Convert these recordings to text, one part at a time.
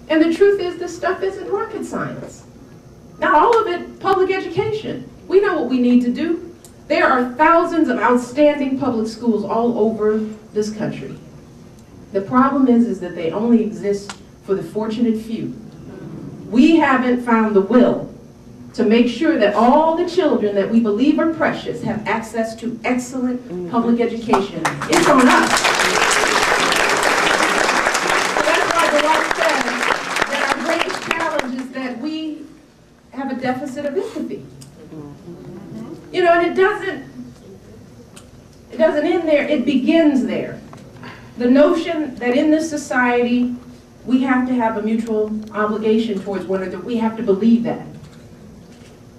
And the truth is, this stuff isn't rocket science. Not all of it public education. We know what we need to do. There are thousands of outstanding public schools all over this country. The problem is that they only exist for the fortunate few. We haven't found the will to make sure that all the children that we believe are precious have access to excellent public education. It's on us. So that's why the law says that our greatest challenge is that we have a deficit of empathy. You know, and it doesn't end there, it begins there. The notion that in this society, we have to have a mutual obligation towards one another. We have to believe that.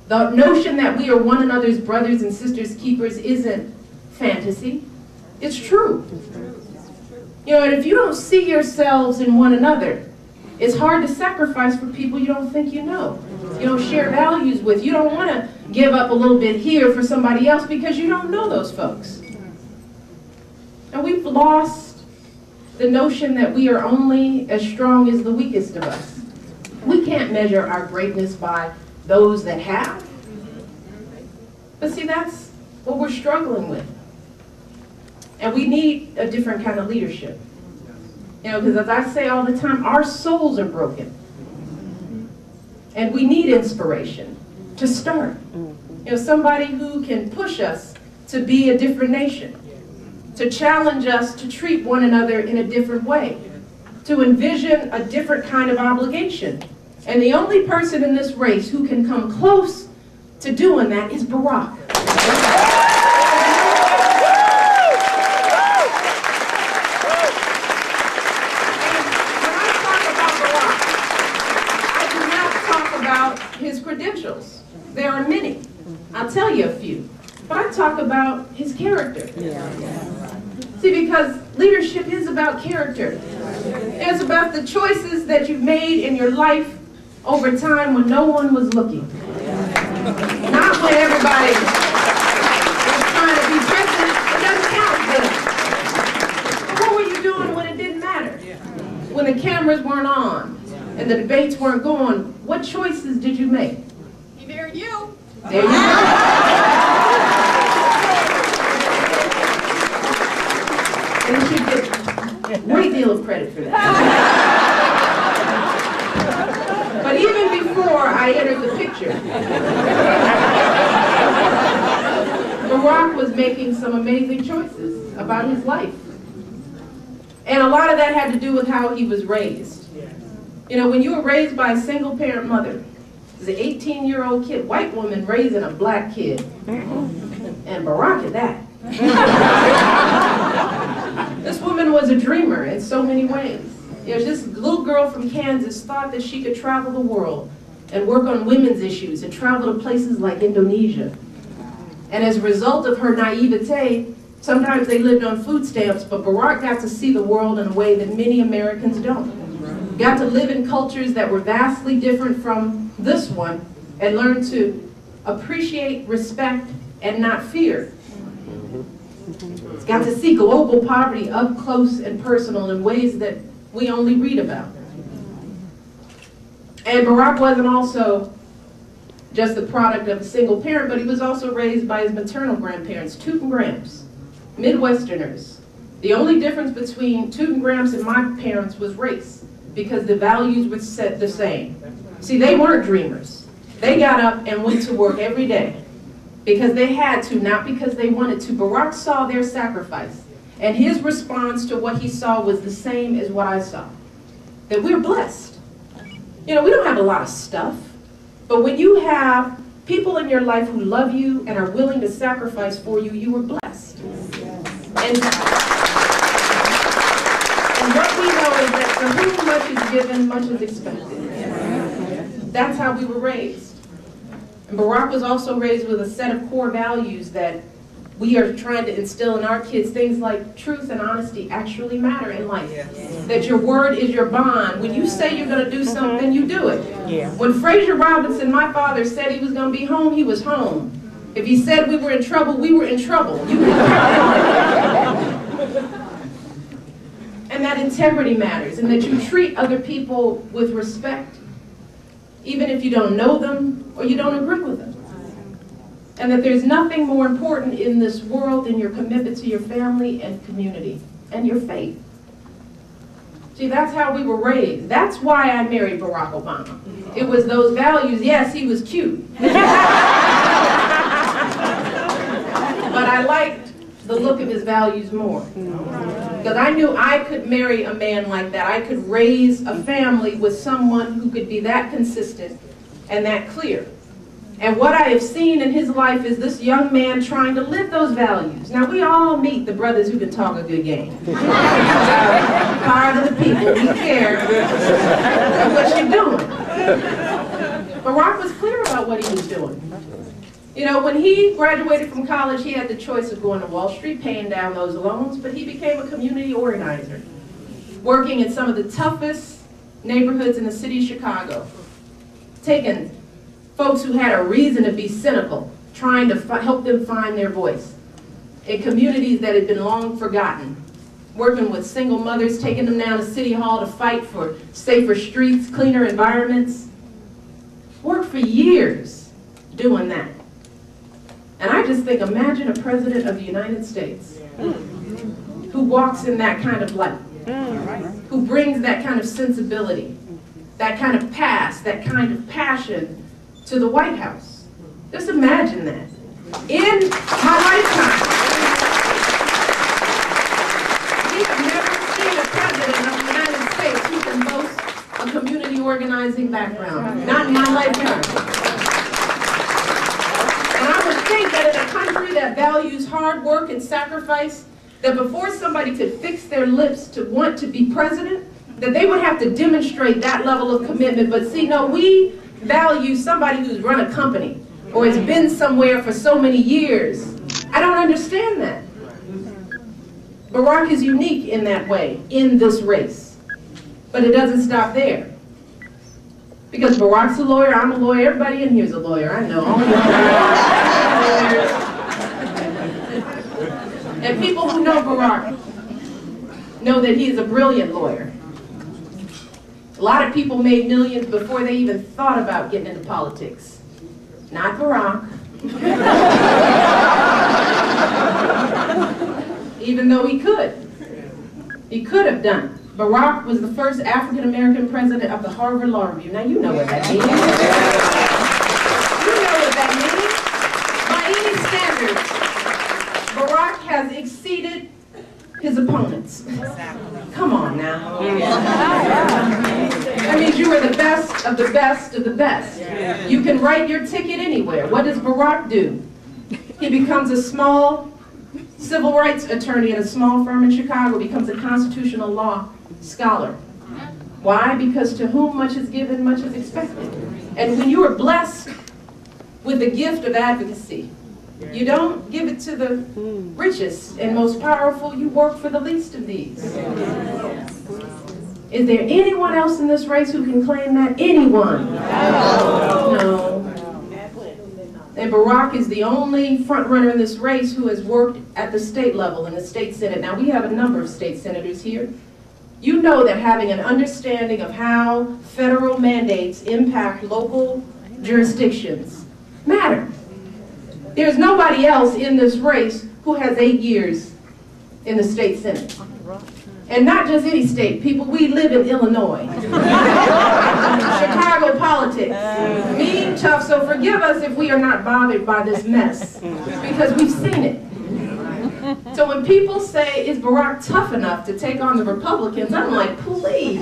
The notion that we are one another's brothers and sisters keepers isn't fantasy. It's true. You know, and if you don't see yourselves in one another, it's hard to sacrifice for people you don't think you know. You don't share values with. You don't want to give up a little bit here for somebody else because you don't know those folks. And we've lost the notion that we are only as strong as the weakest of us. We can't measure our greatness by those that have. But see, that's what we're struggling with. And we need a different kind of leadership. You know, because as I say all the time, our souls are broken. And we need inspiration to start. You know, somebody who can push us to be a different nation, to challenge us to treat one another in a different way, to envision a different kind of obligation. And the only person in this race who can come close to doing that is Barack. His credentials. There are many. I'll tell you a few. But I talk about his character. See, because leadership is about character. It's about the choices that you've made in your life over time when no one was looking. Not when everybody was trying to be president. It doesn't count then. But what were you doing when it didn't matter? When the cameras weren't on and the debates weren't going, what choices did you make? He married you. There you go. And you should get a great deal of credit for that. But even before I entered the picture, Barack was making some amazing choices about his life. And a lot of that had to do with how he was raised. You know, when you were raised by a single parent mother, as an 18-year-old kid, white woman raising a black kid, and Barack at that. This woman was a dreamer in so many ways. You know, this little girl from Kansas thought that she could travel the world and work on women's issues and travel to places like Indonesia. And as a result of her naivete, sometimes they lived on food stamps, but Barack got to see the world in a way that many Americans don't. Got to live in cultures that were vastly different from this one and learn to appreciate, respect, and not fear. It's got to see global poverty up close and personal in ways that we only read about. And Barack wasn't also just the product of a single parent, but he was also raised by his maternal grandparents, Toot and Gramps, Midwesterners. The only difference between Toot and Gramps and my parents was race, because the values were set the same. See, they weren't dreamers. They got up and went to work every day because they had to, not because they wanted to. Barack saw their sacrifice, and his response to what he saw was the same as what I saw, that we're blessed. You know, we don't have a lot of stuff, but when you have people in your life who love you and are willing to sacrifice for you, you were blessed. And what we know is that for whom much is given, much is expected. That's how we were raised. And Barack was also raised with a set of core values that we are trying to instill in our kids. Things like truth and honesty actually matter in life. That your word is your bond. When you say you're going to do something, you do it. When Fraser Robinson, my father, said he was going to be home, he was home. If he said we were in trouble, we were in trouble. And that integrity matters, and that you treat other people with respect, even if you don't know them or you don't agree with them. And that there's nothing more important in this world than your commitment to your family and community and your faith. See, that's how we were raised. That's why I married Barack Obama. It was those values. Yes, he was cute. But I liked the look of his values more. Because I knew I could marry a man like that. I could raise a family with someone who could be that consistent and that clear. And what I have seen in his life is this young man trying to live those values. Now, we all meet the brothers who can talk a good game. Part of the people, we care what you're doing. Barack was clear about what he was doing. You know, when he graduated from college, he had the choice of going to Wall Street, paying down those loans, but he became a community organizer, working in some of the toughest neighborhoods in the city of Chicago, taking folks who had a reason to be cynical, trying to help them find their voice in communities that had been long forgotten, working with single mothers, taking them down to City Hall to fight for safer streets, cleaner environments. Worked for years doing that. And I just think, imagine a president of the United States who walks in that kind of light, who brings that kind of sensibility, that kind of past, that kind of passion to the White House. Just imagine that. In my lifetime, we have never seen a president of the United States who can boast a community organizing background. Not in my lifetime. And I would think that in a country that values hard work and sacrifice, that before somebody could fix their lips to want to be president, that they would have to demonstrate that level of commitment. But see, no, we value somebody who's run a company or has been somewhere for so many years. I don't understand that. Barack is unique in that way, in this race. But it doesn't stop there. Because Barack's a lawyer, I'm a lawyer, everybody in here is a lawyer, I know. All of you and people who know Barack know that he is a brilliant lawyer. A lot of people made millions before they even thought about getting into politics. Not Barack. Even though he could. He could have done it. Barack was the first African-American president of the Harvard Law Review. Now you know what that means. You know what that means. By any standards, Barack has exceeded his opponents. Come on now. That means you are the best of the best of the best. You can write your ticket anywhere. What does Barack do? He becomes a small civil rights attorney at a small firm in Chicago, becomes a constitutional law scholar. Why? Because to whom much is given, much is expected. And when you are blessed with the gift of advocacy, you don't give it to the richest and most powerful, you work for the least of these. Is there anyone else in this race who can claim that? Anyone? No. And Barack is the only front runner in this race who has worked at the state level in the state senate. Now, we have a number of state senators here. You know that having an understanding of how federal mandates impact local jurisdictions matter. There's nobody else in this race who has 8 years in the state senate. And not just any state. People, we live in Illinois. Chicago politics. Mean, tough, so forgive us if we are not bothered by this mess. Because we've seen it. So when people say, is Barack tough enough to take on the Republicans, I'm like, please.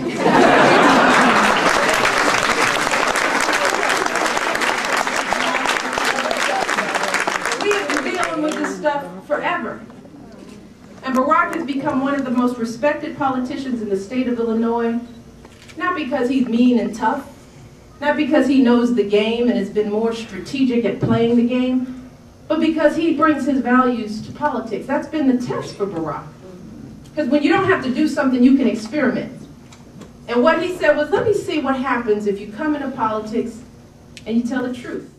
We have been dealing with this stuff forever. And Barack has become one of the most respected politicians in the state of Illinois, not because he's mean and tough, not because he knows the game and has been more strategic at playing the game, but because he brings his values to politics. That's been the test for Barack. Because when you don't have to do something, you can experiment. And what he said was, let me see what happens if you come into politics and you tell the truth.